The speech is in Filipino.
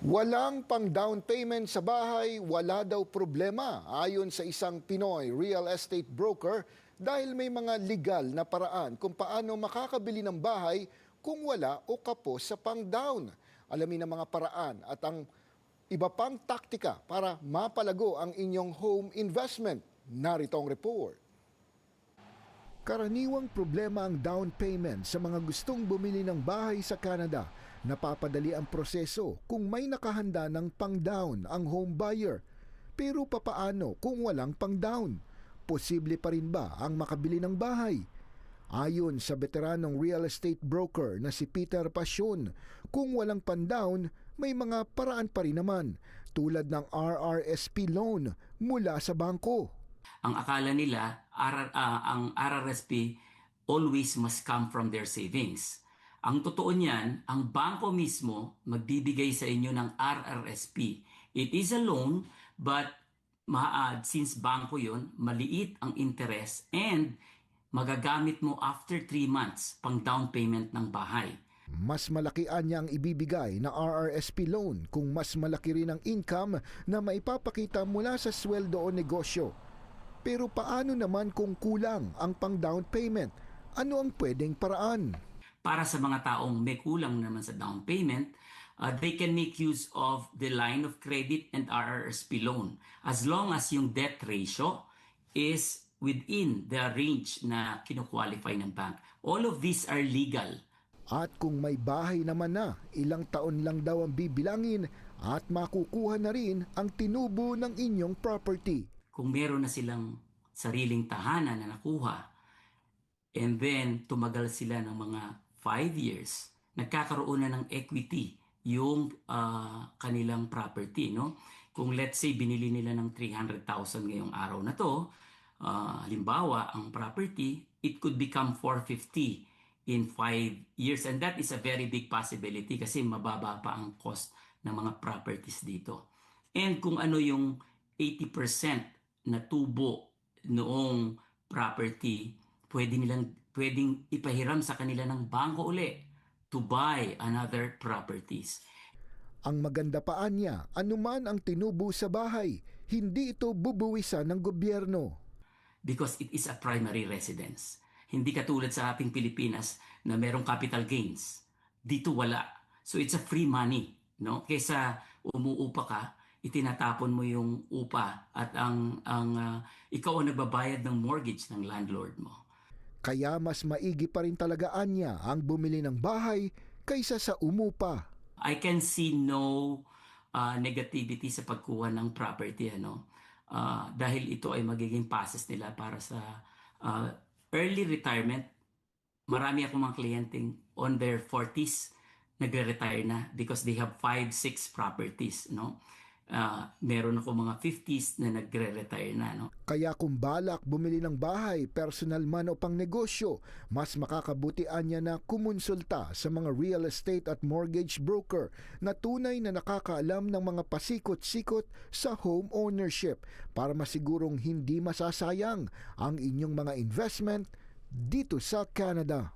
Walang pang-down payment sa bahay, wala daw problema ayon sa isang Pinoy real estate broker dahil may mga legal na paraan kung paano makakabili ng bahay kung wala o kapos sa pang-down. Alamin ang mga paraan at ang iba pang taktika para mapalago ang inyong home investment. Narito ang report. Karaniwang problema ang down payment sa mga gustong bumili ng bahay sa Canada. Napapadali ang proseso kung may nakahanda ng pang-down ang home buyer. Pero papaano kung walang pang-down? Posible pa rin ba ang makabili ng bahay? Ayon sa veteranong real estate broker na si Peter Passion, kung walang pang-down, may mga paraan pa rin naman tulad ng RRSP loan mula sa bangko. Ang akala nila, ang RRSP always must come from their savings. Ang totoo niyan, ang bangko mismo magbibigay sa inyo ng RRSP. It is a loan, but since bangko yun, maliit ang interest and magagamit mo after 3 months pang down payment ng bahay. Mas malaki niya ang ibibigay na RRSP loan kung mas malaki rin ang income na maipapakita mula sa sweldo o negosyo. Pero paano naman kung kulang ang pang-down payment? Ano ang pwedeng paraan? Para sa mga taong may kulang naman sa down payment, they can make use of the line of credit and RRSP loan as long as yung debt ratio is within the range na kinukwalify ng bank. All of these are legal. At kung may bahay naman na, ilang taon lang daw ang bibilangin at makukuha na rin ang tinubo ng inyong property. Kung meron na silang sariling tahanan na nakuha, and then tumagal sila ng mga 5 years, nagkakaroon na ng equity yung kanilang property. No? Kung let's say binili nila ng 300,000 ngayong araw na to, halimbawa ang property, it could become 450 in 5 years. And that is a very big possibility kasi mababa pa ang cost ng mga properties dito. And kung ano yung 80% na tubo noong property, pwedeng ipahiram sa kanila ng bangko uli to buy another properties. Ang maganda pa niya, anuman ang tinubo sa bahay, hindi ito bubuwisan ng gobyerno. Because it is a primary residence. Hindi katulad sa ating Pilipinas na merong capital gains. Dito wala. So it's a free money. No? Kesa umuupa ka, itinatapon mo yung upa at ikaw ang nagbabayad ng mortgage ng landlord mo. Kaya mas maigi pa rin talaga niya ang bumili ng bahay kaysa sa umupa. I can see no negativity sa pagkuha ng property. Dahil ito ay magiging passes nila para sa early retirement. Marami akong mga kliyenteng on their 40s nagre-retire na because they have 5-6 properties. No? Meron ako mga 50s na nagre-retire na. No? Kaya kung balak bumili ng bahay, personal man o pang negosyo, mas makakabutian niya na kumonsulta sa mga real estate at mortgage broker na tunay na nakakaalam ng mga pasikot-sikot sa home ownership para masigurong hindi masasayang ang inyong mga investment dito sa Canada.